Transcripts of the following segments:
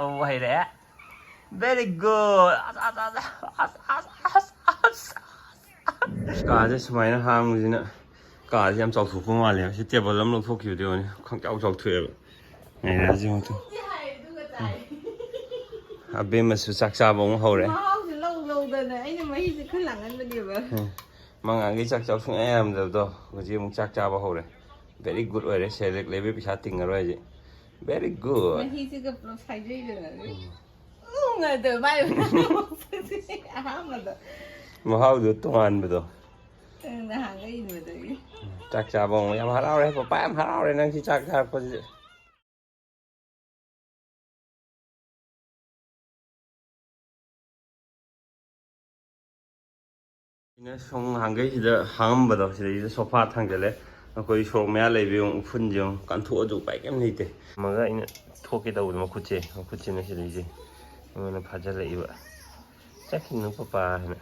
Oh, hay đấy. Very good. Cả cái máy nó hàng gì nữa. Cả thì em chọc thủ phương hoàn liền. Chứ tiệp vào lắm lúc thuốc kiểu điều này. Không cháu chọc thuê rồi. Này là gì không thu. Abemma sự chắc chắn bóng hầu đấy. Lâu rồi này, anh mấy gì cứ lặng anh bên điều vậy. Mang ăn cái chắc cháu không em rồi đâu. Cái gì cũng chắc chắn bóng hầu đấy. Very good rồi đấy. Sẽ được lấy với bị tình rồi gì. Very good. Mà khi cái phải dây rồi. Người từ bay mà hao được toàn bây giờ là hàng cái gì mà đấy chắc chắn bông em hát áo đấy papa em hát áo đấy năng chỉ chắc chắn có gì nó xong hàng cái gì đó hàng bây giờ thì sofa thằng cái đấy nó có số mẹ lấy về ông phun giường cắn thua đủ bảy cái này thế mà cái này thua cái đầu mà cút chế nó sẽ lấy gì mà nó phá ra lấy vậy chắc khi nó papa này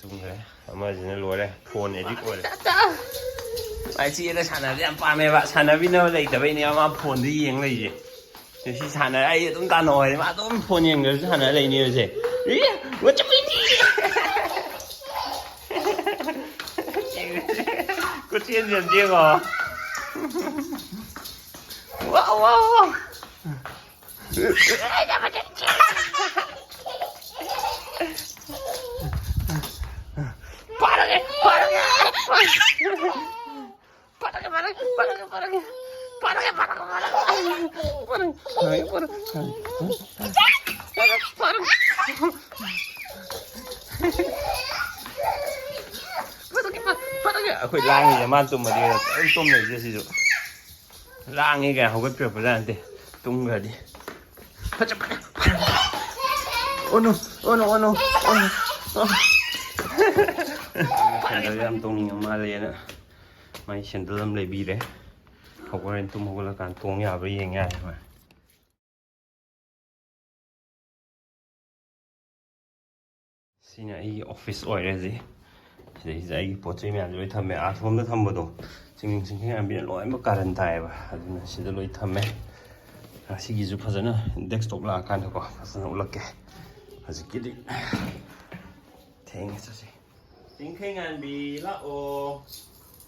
chung thế mà gì nó lùi đây phone edit rồi đấy ai chị nó sản là em ba mẹ bạn sản là video lấy từ bên này mà phone đi yên lấy gì thì sản là ai chúng ta nói mà tôi phone yên người sản là lấy nhiều gì ý tôi chấp nhận đi có chuyện gì chưa hả wow Akwai langi da man tum madira tum ne je sijo langi ga hogot preparante tum ga di oh no sandal yam tung ni ma le na mai sandal lam le bi de hogoren tum hogol kan tong ya bri yeng ya ma sina ai office oire gì thì ai bộ chơi mẹ rồi thầm mẹ hôm đó thầm bộ 지금 그냥 미련 로이 뭐 가른 다이바 아주 시들 로이 탐에 시기 좀 하잖아 덱스톱 라 간다고 가서 올라게 아주 끼리 땡했어지 띵킹한 비라오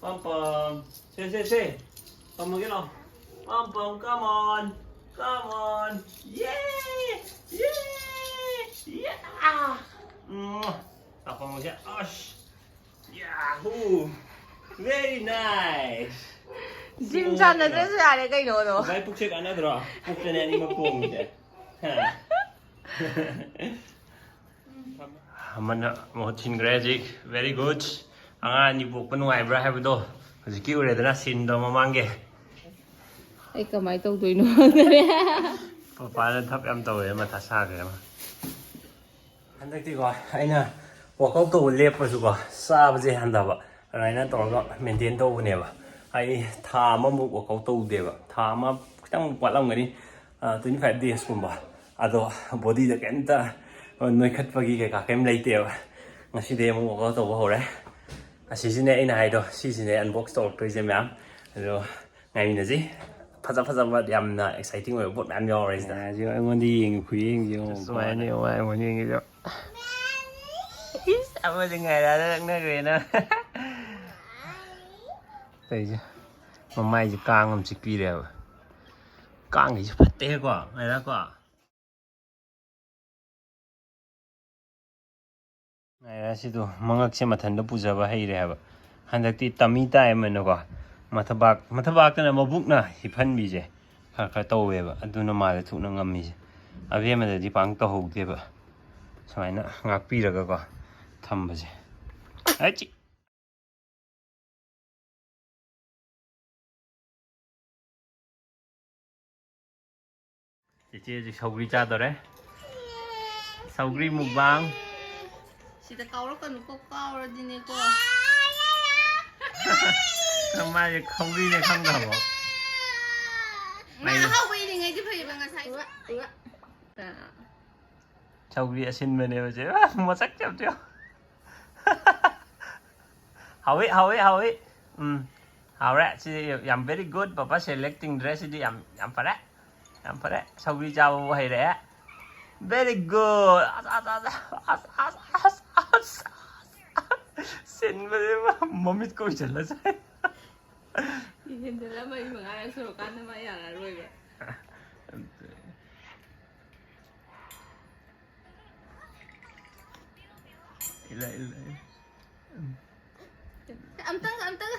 빰빰 세세세 밥 먹이러 빰빰 come on 밥 먹자 아씨 Yahoo! Very nice. Jim Chan là rất là đấy cái đồ đồ. Vậy phục chiếc anh đó, phục trên này mà cuồng vậy. Mình một tin graduate, very good. Anh đi buộc bên ngoài bra hay đâu? Cái kiểu này nó xin đâu mà mang cái. Cái cái máy tàu tuổi nữa đấy. Papa nó thấp em tàu mà thắt xa kìa mà. Anh thấy thì gọi anh à. Workout to lep pa suka sa ba je handa ba raina to ga maintain to ne ba ai tha ma mu workout to de ba tha ma tang palam ngani 25 days kumba ado body da kenta noi khat pa gi ka kem lai te ba ngasi de mu workout to ba ho re asi ne ina hai do si ne unbox to to je mam ado ngai ni ji phaja ba yam na exciting wa bot man yo right na ji ai ngon di yeng khu yeng ji so ai ne wa ngon yeng ji sao mà ngày ra nó người nó thấy chưa mà mai chỉ càng làm chỉ pi đều càng thì phát tê quá này đó quá này là xí đồ mang cái xe mà thành đó puja vào hay đấy ba hắn đặc tí tami tai mà nó quá mà thà bạc cái này mà bút na thì phân bị gì khá tàu về ba anh nó mà là thụ nó ngâm gì à vì mà đi bằng tàu hụt thế ba sao này nó ngạc pi được cái quá thầm vậy ấy chị chị Sougree cha rồi đấy Sougree mukbang Chị ta câu nó cần câu rồi đi nè cô không mai không đi này không đâu mày không đi thì ngay chứ phải bằng cái sai Sougree xin bên này chứ mà sắc chậm chưa hậu ấy hậu đấy chị làm very good papa selecting dress đi làm phải đấy ꯌꯥꯝ ꯐꯔꯦ ꯁꯧꯒ꯭ꯔꯤ ꯆꯥꯕꯕꯨ ꯍꯩꯔꯦ very good ꯁꯤꯟꯕꯗꯤ ꯃꯃꯤꯠ ꯀꯣꯏ ꯆꯠꯂ ꯆꯥꯏ ꯍꯦꯟꯗꯅ ꯃꯔꯤ ꯃꯉꯥꯔꯛ ꯁꯨꯔꯀꯥꯟꯗ ꯃꯥ ꯌꯥꯔꯔꯣꯏꯕ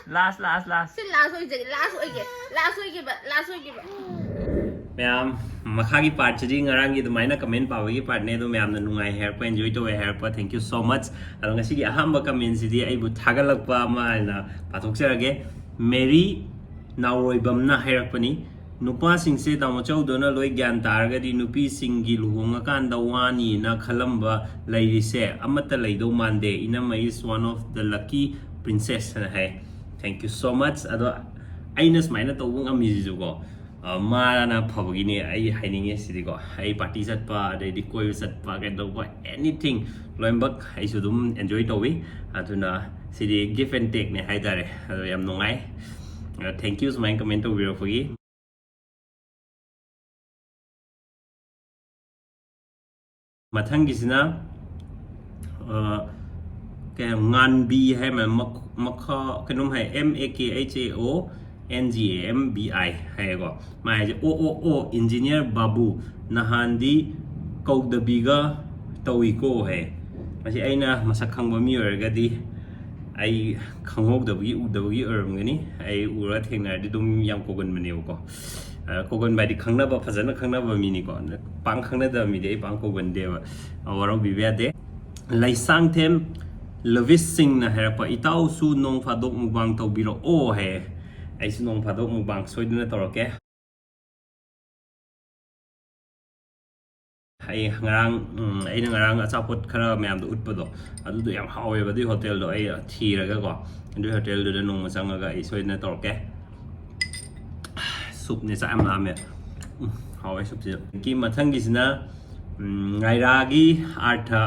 last ꯁꯤ last ꯑꯣꯏꯒꯦꯕ ꯃꯌꯥꯝ ꯃꯈꯥꯒꯤ ꯄꯥꯔꯠꯁꯤꯗꯤ ꯉꯔꯥꯡꯒꯤ ꯑꯗꯨꯃꯥꯏꯅ ꯀꯃꯦꯟ ꯄꯥꯕꯒꯤ ꯄꯥꯔꯠꯅꯦ ꯑꯗꯣ ꯃꯌꯥꯝꯅ ꯅꯨꯡꯉꯥꯏ ꯍꯥꯏꯔꯛꯄ ꯑꯦꯟꯖꯣꯏ ꯇꯧꯋꯦ ꯍꯥꯏꯔꯛꯄ ꯊꯦꯡꯛ ꯌꯨ ꯁꯣ ꯃꯆ ꯑꯗꯣ ꯉꯁꯤꯒꯤ ꯑꯍꯥꯟꯕ ꯀꯃꯦꯟꯁꯤꯗꯤ ꯑꯩꯕꯨ ꯊꯥꯒꯠꯂꯛꯄ ꯑꯃ ꯍꯥꯏꯅ ꯄꯥꯊꯣꯛꯆꯔꯒꯦ ꯃꯦꯔꯤ ꯅꯥꯎꯔꯣꯏꯕꯝꯅ ꯍꯥꯏꯔꯛꯄꯅꯤ ꯅꯨꯄꯥꯁꯤꯡꯁꯦ ꯇꯥꯃꯣꯆꯧꯗꯧꯅ ꯂꯣꯏ ꯒ꯭ꯌꯥꯟ ꯇꯥꯔꯒꯗꯤ ꯅꯨꯄꯤꯁꯤꯡꯒꯤ ꯂꯨꯍꯣꯡꯉꯀꯥꯟꯗ ꯋꯥꯅꯤꯅ ꯈꯜꯂꯝꯕ ꯂꯩꯔꯤꯁꯦ ꯑꯃꯠꯇ ꯂꯩꯗꯧ ꯃꯥꯟꯗꯦ ꯏꯅꯝꯃ is one of the lucky princess ꯍꯥꯏꯅ ꯍꯥꯏ ꯊꯦꯡꯛ ꯌꯨ ꯁꯣ ꯃꯆ ꯑꯗꯣ ꯑꯩꯅ ꯁꯨꯃꯥꯏꯅ ꯇꯧꯕ ꯉꯝꯃꯤꯁꯤꯁꯨꯀꯣ ꯃꯥꯅ ꯐꯕꯒꯤꯅꯦ ꯑꯩ ꯍꯥꯏꯅꯤꯡꯉꯦ ꯁꯤꯗꯤꯀꯣ ꯑꯩ ꯄꯥꯔꯇꯤ ꯆꯠꯄ ꯑꯗꯩꯗꯤ ꯀꯣꯏꯕ ꯆꯠꯄ ꯀꯩꯗꯧꯕ ꯑꯦꯅꯤꯊꯤꯡ ꯂꯣꯏꯅꯃꯛ ꯑꯩꯁꯨ ꯑꯗꯨꯝ ꯑꯦꯟꯖꯣꯏ ꯇꯧꯋꯤ ꯑꯗꯨꯅ ꯁꯤꯗꯤ ꯒꯤꯐ ꯑꯦꯟ ꯇꯦꯛꯅꯦ ꯍꯥꯏꯇꯥꯔꯦ ꯑꯗꯣ ꯌꯥꯝ ꯅꯨꯡꯉꯥꯏ ꯊꯦꯡꯛ ꯌꯨ ꯁꯨꯃꯥꯏꯅ ꯀꯃꯦꯟ ꯇꯧꯕꯤꯔꯛꯄꯒꯤ ꯃꯊꯪꯒꯤꯁꯤꯅ ꯉꯥꯟꯕꯤ ꯍꯥꯏ ꯃꯈꯥ ꯀꯩꯅꯣꯝ ꯍꯥꯏ MAKHAONGAMBI ꯍꯥꯏꯌꯦꯀꯣ ꯃꯥ ꯍꯥꯏꯁꯦ ꯑꯣ ꯏꯟꯖꯤꯅꯤꯌꯔ ꯕꯥꯕꯨ ꯅꯍꯥꯟꯗꯤ ꯀꯧꯗꯕꯤꯒ ꯇꯧꯏꯀꯣ ꯍꯥꯏ ꯃꯁꯤ ꯑꯩꯅ ꯃꯁꯛ ꯈꯪꯕ ꯃꯤ ꯑꯣꯏꯔꯒꯗꯤ ꯑꯩ ꯈꯪꯍꯧꯗꯕꯒꯤ ꯎꯗꯕꯒꯤ ꯑꯣꯏꯔꯝꯒꯅꯤ ꯑꯩ ꯎꯔꯒ ꯊꯦꯡꯅꯔꯗꯤ ꯑꯗꯨꯝ ꯌꯥꯝ ꯀꯧꯒꯟꯕꯅꯦꯕꯀꯣ ꯀꯧꯒꯟꯕ ꯍꯥꯏꯗꯤ ꯈꯪꯅꯕ ꯐꯖꯅ ꯈꯪꯅꯕ ꯃꯤꯅꯤꯀꯣ ꯄꯥꯡ ꯈꯪꯅꯗꯕ ꯃꯤꯗꯤ ꯑꯩ ꯄꯥꯡ ꯀꯧꯒꯟꯗꯦꯕ ꯋꯥꯔꯧꯕꯤꯕ ꯌꯥꯗꯦ ꯂꯩꯁꯥꯡꯊꯦꯝ ꯂꯕꯤꯁ ꯁꯤꯡꯅ ꯍꯥꯏꯔꯛꯄ ꯏꯇꯥꯎꯁꯨ ꯅꯣꯡ ꯐꯥꯗꯣꯛ ꯃꯨꯛꯕꯥꯡ ꯇꯧꯕꯤꯔꯛꯑꯣ ꯍꯥꯏꯌꯦ ꯑꯩꯁꯨ ꯅꯣꯡ ꯐꯥꯗꯣꯛ ꯃꯨꯛꯕꯥꯡ ꯁꯣꯏꯗꯅ ꯇꯧꯔꯛꯀꯦ ꯑꯩꯅ ꯉꯔꯥꯡ ꯑꯆꯥꯄꯣꯠ ꯈꯔ ꯃꯌꯥꯝꯗꯣ ꯎꯠꯄꯗꯣ ꯑꯗꯨꯗꯣ ꯌꯥꯝ ꯍꯥꯎꯋꯦꯕ ꯑꯗꯨꯒꯤ ꯍꯣꯇꯦꯜꯗꯣ ꯑꯩ ꯊꯤꯔꯒꯀꯣ ꯑꯗꯨꯒꯤ ꯍꯣꯇꯦꯜꯗꯨꯗ ꯅꯣꯡꯃ ꯆꯪꯉꯒ ꯑꯩ ꯁꯣꯏꯗꯅ ꯇꯧꯔꯛꯀꯦ ꯁꯨꯞꯅꯦ ꯆꯥꯛ ꯌꯥꯝ ꯂꯥꯝꯃꯦ ꯍꯥꯎꯋꯦ ꯁꯨꯞꯁꯤꯗ ꯃꯊꯪꯒꯤꯁꯤꯅ ꯉꯥꯏꯔꯥꯒꯤ ꯑꯥꯔꯊ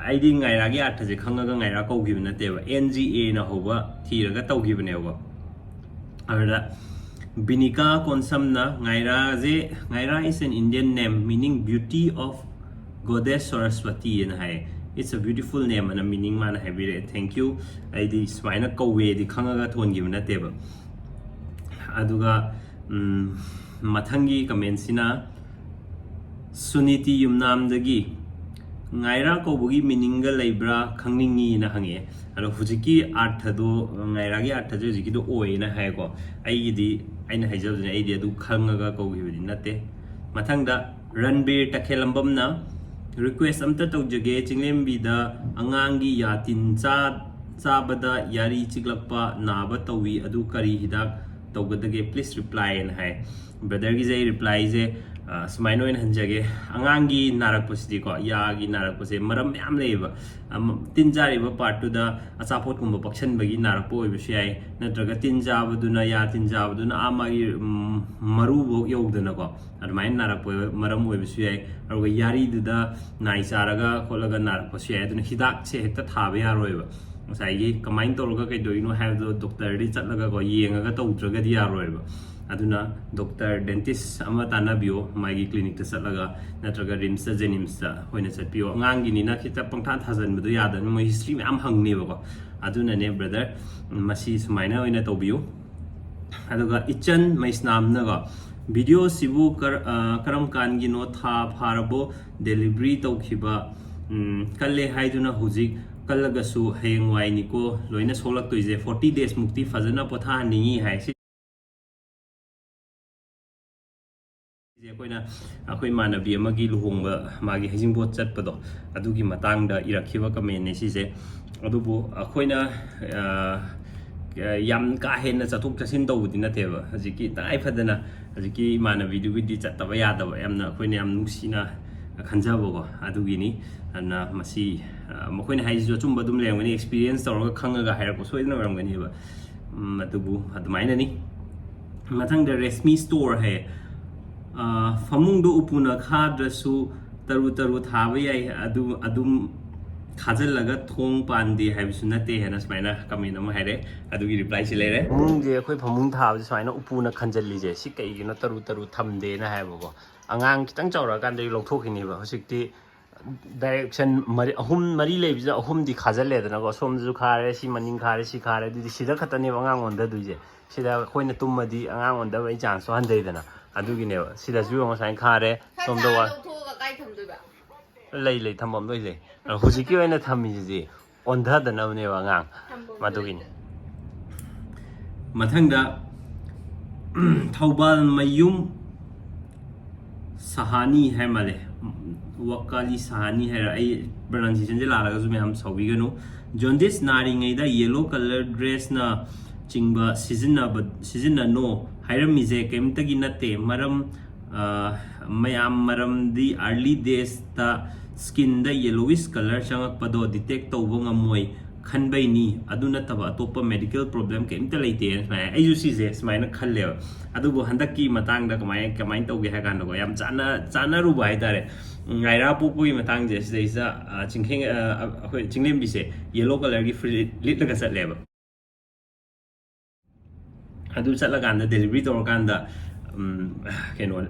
ꯑꯩꯗꯤ ꯉꯥꯏꯔꯥꯒꯤ ꯑꯥꯔꯊꯁꯦ ꯈꯪꯉꯒ ꯉꯥꯏꯔꯥ ꯀꯧꯈꯤꯕ ꯅꯠꯇꯦꯕ NGAꯅ ꯍꯧꯕ ꯊꯤꯔꯒ ꯇꯧꯈꯤꯕꯅꯦꯕꯀꯣ ꯑꯗꯨꯗ ꯕꯤꯅꯤꯀꯥ ꯀꯣꯟꯁꯝꯅ ꯉꯥꯏꯔꯥ is an Indian name meaning beauty of goddess Saraswati ꯍꯥꯏꯅ ꯍꯥꯏꯌꯦ it's a beautiful name ꯑꯅ meaning ꯃꯥꯅ ꯍꯥꯏꯕꯤꯔꯛꯑꯦ ꯊꯦꯡꯛ ꯌꯨ ꯑꯩꯗꯤ ꯁꯨꯃꯥꯏꯅ ꯀꯧꯋꯦꯗꯤ ꯈꯪꯉꯒ ꯊꯣꯟꯈꯤꯕ ꯅꯠꯇꯦꯕ ꯑꯗꯨꯒ ꯃꯊꯪꯒꯤ ꯀꯃꯦꯟꯁꯤꯅ ꯁꯨꯅꯤꯇꯤ ꯌꯨꯝꯅꯥꯝꯗꯒꯤ ꯉꯥꯏꯔꯥ ꯀꯧꯕꯒꯤ ꯃꯤꯅꯤꯡꯒ ꯂꯩꯕ꯭ꯔꯥ ꯈꯪꯅꯤꯡꯉꯤꯅ ꯍꯪꯉꯛꯑꯦ ꯑꯗꯣ ꯍꯧꯖꯤꯛꯀꯤ ꯑꯥꯔꯊꯗꯣ ꯉꯥꯏꯔꯥꯒꯤ ꯑꯥꯔꯊꯁꯦ ꯍꯧꯖꯤꯛꯀꯤꯗꯣ ꯑꯣꯏꯌꯦꯅ ꯍꯥꯏꯀꯣ ꯑꯩꯒꯤꯗꯤ ꯑꯩꯅ ꯍꯥꯏꯖꯕꯗꯨꯅꯦ ꯑꯩꯗꯤ ꯑꯗꯨ ꯈꯪꯉꯒ ꯀꯧꯈꯤꯕꯗꯤ ꯅꯠꯇꯦ ꯃꯊꯪꯗ ꯔꯟꯕꯤꯔ ꯇꯈꯦꯜꯂꯝꯕꯝꯅ ꯔꯤꯀ꯭ꯋꯦꯁ ꯑꯝꯇ ꯇꯧꯖꯒꯦ ꯆꯤꯡꯂꯦꯝꯕꯤꯗ ꯑꯉꯥꯡꯒꯤ ꯌꯥꯇꯤꯟ ꯆꯥꯕꯗ ꯌꯥꯔꯤ ꯆꯤꯛꯂꯛꯄ ꯅꯥꯕ ꯇꯧꯋꯤ ꯑꯗꯨ ꯀꯔꯤ ꯍꯤꯗꯥꯛ ꯇꯧꯒꯗꯒꯦ ꯄ꯭ꯂꯤꯁ ꯔꯤꯄ꯭ꯂꯥꯏꯅ ꯍꯥꯏ ꯕ꯭ꯔꯗꯔꯒꯤꯁꯦ ꯑꯩ ꯔꯤꯄ꯭ꯂꯥꯏꯁꯦ ꯁꯨꯃꯥꯏꯅ ꯑꯣꯏꯅ ꯍꯟꯖꯒꯦ ꯑꯉꯥꯡꯒꯤ ꯅꯥꯔꯛꯄꯁꯤꯗꯤꯀꯣ ꯌꯥꯒꯤ ꯅꯥꯔꯛꯄꯁꯦ ꯃꯔꯝ ꯃꯌꯥꯝ ꯂꯩꯌꯦꯕ ꯇꯤꯟ ꯆꯥꯔꯤꯕ ꯄꯥꯔꯠꯇꯨꯗ ꯑꯆꯥꯄꯣꯠꯀꯨꯝꯕ ꯄꯛꯁꯟꯕꯒꯤ ꯅꯥꯔꯛꯄ ꯑꯣꯏꯕꯁꯨ ꯌꯥꯏ ꯅꯠꯇ꯭ꯔꯒ ꯇꯤꯟ ꯆꯥꯕꯗꯨꯅ ꯌꯥ ꯇꯤꯟ ꯆꯥꯕꯗꯨꯅ ꯃꯥꯒꯤ ꯃꯔꯨꯐꯧ ꯌꯧꯗꯅꯀꯣ ꯑꯗꯨꯃꯥꯏꯅ ナꯔꯛꯄ ꯃꯔꯝ ꯑꯣꯏꯕꯁꯨ ꯌꯥꯏ ꯑꯗꯨꯒ ꯌꯥꯔꯤꯗꯨꯗ ꯅꯥꯏ ꯆꯥꯔꯒ ꯈꯣꯠꯂꯒ ꯅꯥꯔꯛꯄꯁꯨ ꯌꯥꯏ ꯑꯗꯨꯅ ꯍꯤꯗꯥꯛꯁꯦ ꯍꯦꯛꯇ ꯊꯥꯕ ꯌꯥꯔꯣꯏꯕ ꯉꯁꯥꯏꯒꯤ ꯀꯃꯥꯏꯅ ꯇꯧꯔꯒ ꯀꯩꯗꯧꯔꯤꯅꯣ ꯍꯥꯏꯕꯗꯣ ꯗꯣꯛꯇꯔꯗꯤ ꯆꯠꯂꯒꯀꯣ ꯌꯦꯡꯉꯒ ꯇꯧꯗ꯭ꯔꯒꯗꯤ ꯌꯥꯔꯣꯏꯕ ꯑꯗꯨꯅ ꯗꯣꯛꯇꯔ ꯗꯦꯟꯇꯤꯁ ꯑꯃ ꯇꯥꯟꯅꯕꯤꯌꯣ ꯃꯥꯒꯤ ꯀ꯭ꯂꯤꯅꯤꯛꯇ ꯆꯠꯂꯒ ꯅꯠꯇ꯭ꯔꯒ ꯔꯤꯝꯁꯇ ꯖꯦꯅꯤꯝꯁꯇ ꯑꯣꯏꯅ ꯆꯠꯄꯤꯌꯣ ꯑꯉꯥꯡꯒꯤꯅꯤꯅ ꯈꯤꯇ ꯄꯪꯊꯥ ꯊꯥꯖꯟꯕꯗꯣ ꯌꯥꯗꯕꯅꯤ ꯃꯣꯏ ꯍꯤꯁꯇ꯭ꯔꯤ ꯃꯌꯥꯝ ꯍꯪꯅꯦꯕꯀꯣ ꯑꯗꯨꯅꯅꯦ ꯕ꯭ꯔꯗꯔ ꯃꯁꯤ ꯁꯨꯃꯥꯏꯅ ꯑꯣꯏꯅ ꯇꯧꯕꯤꯌꯨ ꯑꯗꯨꯒ ꯏꯆꯟ ꯃꯩꯁꯅꯥꯝꯅꯀꯣ ꯚꯤꯗꯤꯑꯣꯁꯤꯕꯨ ꯀꯔꯝ ꯀꯥꯟꯒꯤꯅꯣ ꯊꯥ ꯐꯥꯔꯕꯣ ꯗꯦꯂꯤꯚꯔꯤ ꯇꯧꯈꯤꯕ ꯀꯜꯂꯦ ꯍꯥꯏꯗꯨꯅ ꯍꯧꯖꯤꯛ ꯀꯜꯂꯒꯁꯨ ꯍꯌꯦꯡꯋꯥꯏꯅꯤꯀꯣ ꯂꯣꯏꯅ ꯁꯣꯛꯂꯛꯇꯣꯏꯁꯦ 40 days ꯃꯨꯛꯇꯤ ꯐꯖꯅ ꯄꯣꯊꯥꯍꯟꯅꯤꯡꯉꯤ ꯍꯥꯏ ꯑꯩꯈꯣꯏ ꯏꯃꯥꯟꯅꯕꯤ ꯑꯃꯒꯤ ꯂꯨꯍꯣꯡꯕ ꯃꯥꯒꯤ ꯍꯩꯖꯤꯡꯄꯣꯠ ꯆꯠꯄꯗꯣ ꯑꯗꯨꯒꯤ ꯃꯇꯥꯡꯗ ꯏꯔꯛꯈꯤꯕ ꯀꯃꯦꯟꯅꯦ ꯁꯤꯁꯦ ꯑꯗꯨꯕꯨ ꯑꯩꯈꯣꯏꯅ ꯌꯥꯝ ꯀꯥ ꯍꯦꯟꯅ ꯆꯠꯊꯣꯛ ꯆꯠꯁꯤꯟ ꯇꯧꯕꯗꯤ ꯅꯠꯇꯦꯕ ꯍꯧꯖꯤꯛꯀꯤ ꯇꯉꯥꯏꯐꯗꯅ ꯍꯧꯖꯤꯛꯀꯤ ꯏꯃꯥꯟꯅꯕꯤꯗꯨꯒꯤꯗꯤ ꯆꯠꯇꯕ ꯌꯥꯗꯕ ꯌꯥꯝꯅ ꯑꯩꯈꯣꯏꯅ ꯌꯥꯝ ꯅꯨꯡꯁꯤꯅ ꯈꯟꯖꯕꯀꯣ ꯑꯗꯨꯒꯤꯅꯤ ꯑꯗꯨꯅ ꯃꯁꯤ ꯃꯈꯣꯏꯅ ꯍꯥꯏꯁꯤꯁꯨ ꯑꯆꯨꯝꯕ ꯑꯗꯨꯝ ꯂꯩꯔꯝꯒꯅꯤ ꯑꯦꯛꯁꯄꯤꯔꯤꯌꯦꯟꯁ ꯇꯧꯔꯒ ꯈꯪꯉꯒ ꯍꯥꯏꯔꯛꯄ ꯁꯣꯏꯗꯅ ꯑꯣꯏꯔꯝꯒꯅꯤꯕ ꯑꯗꯨꯕꯨ ꯑꯗꯨꯃꯥꯏꯅꯅꯤ ꯃꯊꯪꯗ ꯔꯦꯁꯃꯤ ꯁ꯭ꯇꯣꯔ ꯍꯥꯏꯌꯦ ꯐꯃꯨꯡꯗꯣ ꯎꯄꯨꯅ ꯈꯥꯗ꯭ꯔꯁꯨ ꯇꯔꯨ ꯊꯥꯕ ꯌꯥꯏ ꯑꯗꯨꯝ ꯈꯥꯖꯤꯜꯂꯒ ꯊꯣꯡ ꯄꯥꯟꯗꯦ ꯍꯥꯏꯕꯁꯨ ꯅꯠꯇꯦ ꯍꯥꯏꯅ ꯁꯨꯃꯥꯏꯅ ꯀꯃꯦꯟ ꯑꯃ ꯍꯥꯏꯔꯦ ꯑꯗꯨꯒꯤ ꯔꯤꯄ꯭ꯂꯥꯏꯁꯤ ꯂꯩꯔꯦ ꯐꯃꯨꯡꯁꯦ ꯑꯩꯈꯣꯏ ꯐꯃꯨꯡ ꯊꯥꯕꯁꯦ ꯁꯨꯃꯥꯏꯅ ꯎꯄꯨꯅ ꯈꯟꯖꯜꯂꯤꯁꯦ ꯁꯤ ꯀꯩꯒꯤꯅꯣ ꯇꯔꯨ ꯇꯔꯨ ꯊꯝꯗꯦꯅ ꯍꯥꯏꯕꯀꯣ ꯑꯉꯥꯡ ꯈꯤꯇꯪ ꯆꯥꯎꯔꯛꯑꯀꯥꯟꯗ ꯂꯧꯊꯣꯛꯈꯤꯅꯦꯕ ꯍꯧꯖꯤꯛꯇꯤ ꯗꯥꯏꯔꯦꯛꯁꯟ ꯑꯍꯨꯝ ꯃꯔꯤ ꯂꯩꯕꯁꯤꯗ ꯑꯍꯨꯝꯗꯤ ꯈꯥꯖꯜꯂꯦꯗꯅꯀꯣ ꯁꯣꯝꯗꯁꯨ ꯈꯥꯔꯦ ꯁꯤ ꯃꯅꯤꯡ ꯈꯥꯔꯦ ꯁꯤ ꯈꯥꯔꯦ ꯑꯗꯨꯗꯤ ꯁꯤꯗ ꯈꯛꯇꯅꯦꯕ ꯑꯉꯥꯡ ꯑꯣꯟꯊꯗꯣꯏꯁꯦ ꯁꯤꯗ ꯑꯩꯈꯣꯏꯅ ꯇꯨꯝꯃꯗꯤ ꯑꯉꯥꯡ ꯑꯣꯟꯊꯕꯒꯤ ꯆꯥꯟꯁꯁꯨ ꯍꯟꯊꯩꯗꯅ ꯑꯗꯨꯒꯤꯅꯦꯕ ꯁꯤꯗꯁꯨ ꯌꯦꯡꯉꯣ ꯁꯨꯃꯥꯏꯅ ꯈꯥꯔꯦ ꯁꯣꯝꯗ ꯂꯩ ꯊꯝꯐꯝ ꯂꯣꯏ ꯂꯩ ꯍꯧꯖꯤꯛꯀꯤ ꯑꯣꯏꯅ ꯊꯝꯃꯤꯁꯤꯗꯤ ꯑꯣꯟꯊꯗꯅꯕꯅꯦꯕ ꯑꯉꯥꯡ ꯃꯗꯨꯒꯤꯅꯤ ꯃꯊꯪꯗ ꯊꯧꯕꯥꯜ ꯃꯌꯨꯝ ꯁꯍꯥꯅꯤ ꯍꯥꯏ ꯃꯥꯜꯂꯦ ꯋꯥꯀꯥꯂꯤ ꯁꯍꯥꯅꯤ ꯍꯥꯏꯔ ꯑꯩ ꯄ꯭ꯔꯣꯅꯥꯎꯟꯁꯤꯌꯦꯁꯟꯁꯦ ꯂꯥꯜꯂꯒꯁꯨ ꯃꯌꯥꯝ ꯁꯥꯎꯕꯤꯒꯅꯨ ꯖꯣꯟꯗꯤꯁ ꯅꯥꯔꯤꯉꯩꯗ ꯌꯦꯂꯣ ꯀꯂꯔ ꯗ꯭ꯔꯦꯁꯅ ꯆꯤꯡꯕ ꯁꯤꯖꯤꯟꯅꯅꯣ ꯍꯥꯏꯔꯝꯃꯤꯁꯦ ꯀꯩꯝꯇꯒꯤ ꯅꯠꯇꯦ ꯃꯔꯝꯗꯤ ꯑꯥꯔꯂꯤ ꯗꯦꯖꯇ ꯁ꯭ꯀꯤꯟꯗ ꯌꯦꯂꯣꯋꯤꯁ ꯀꯂꯔ ꯆꯪꯉꯛꯄꯗꯣ ꯗꯤꯇꯦꯛ ꯇꯧꯕ ꯉꯝꯃꯣꯏ ꯈꯟꯕꯩꯅꯤ ꯑꯗꯨ ꯅꯠꯇꯕ ꯑꯇꯣꯞꯄ ꯃꯦꯗꯤꯀꯦꯜ ꯄ꯭ꯔꯣꯕ꯭ꯂꯦꯝ ꯀꯩꯝꯇ ꯂꯩꯇꯦꯅ ꯁꯨꯃꯥꯏꯅ ꯑꯩꯁꯨ ꯁꯤꯁꯦ ꯁꯨꯃꯥꯏꯅ ꯈꯜꯂꯦꯕ ꯑꯗꯨꯕꯨ ꯍꯟꯗꯛꯀꯤ ꯃꯇꯥꯡꯗ ꯀꯃꯥꯏꯅ ꯇꯧꯒꯦ ꯍꯥꯏ ꯀꯥꯟꯗꯀꯣ ꯌꯥꯝ ꯆꯥꯟꯅꯔꯨꯕ ꯍꯥꯏꯇꯥꯔꯦ ꯉꯥꯏꯔꯥ ꯄꯣꯛꯄꯒꯤ ꯃꯇꯥꯡꯁꯦ ꯁꯤꯗꯩꯁꯤꯗ ꯑꯩꯈꯣꯏ ꯆꯤꯡꯂꯦꯝꯕꯤꯁꯦ ꯌꯦꯂꯣ ꯀꯂꯔꯒꯤ ꯐꯨꯔꯤꯠ ꯂꯤꯠꯂꯒ ꯆꯠꯂꯦꯕ ꯑꯗꯨ ꯆꯠꯂꯀꯥꯟꯗ ꯗꯦꯂꯤꯚꯔꯤ ꯇꯧꯔꯀꯥꯟꯗ ꯀꯩꯅꯣ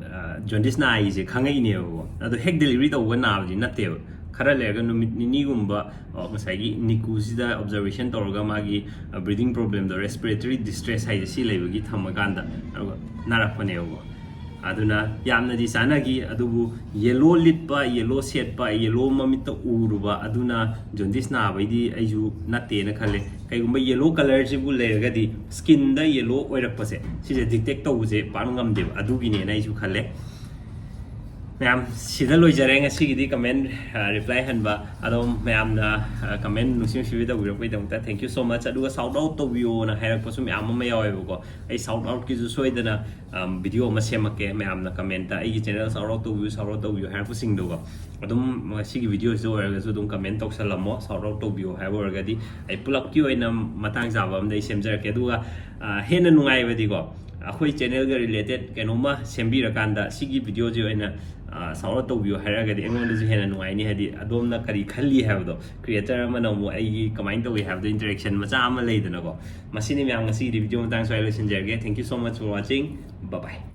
ꯖꯣꯟꯗꯤꯁ ꯅꯥꯏꯁꯦ ꯈꯪꯉꯛꯏꯅꯦꯕꯀꯣ ꯑꯗꯣ ꯍꯦꯛ ꯗꯦꯂꯤꯚꯔꯤ ꯇꯧꯕ ꯅꯥꯕꯗꯤ ꯅꯠꯇꯦꯕ खरा लेरगा नुमित निनीगुम्बा मसाइगी निकुसिदा ऑब्जर्वेशन तौरगा मागी ब्रीदिंग प्रॉब्लम दो रेस्पिरेटरी डिस्ट्रेस हाइजे सी लेबगी थमगांदा नारकपनेगो aduna yamna di sanagi adubu yellow litpa yellow setpa yellow mamita uruba aduna jaundice na baidi aiju natte na khale kaigumba yellow color jibu lerga di skin da yellow oirakpase sije detect tawuse panungam deb adugi ne na aiju khale ma'am सिदा लोइजरे ngasi comment reply hanba adom ma'am na comment nusim sibi da wirok bai dangta thank you so much aduga shout out to view na hairak pasum ma'am ma yawe ko ai shout out ki ju soidana video ma semake ma'am na comment ta ai channel shout out to view hairak pusing do adum sigi video jo eraga ju dum comment tok salamo shout out to view hai warga di ai pulak ki oina matang jaba am dai semjar ke aduga hena nungai badi ko akhoi channel ga related kenoma sembi rakanda sigi video jo oina sound तौबियो हैरगदी एंगोंदसु हेना नुआइनी हदि अदोमना करी खल्ली हैबदो creator अमना मो आई कमाइन तौइ हैबदो इंटरेक्शन मचा अमा लेदनको मसिनी म्याम ngasi वीडियो मतंग सोइलेशन जरगे thank you so much for watching bye bye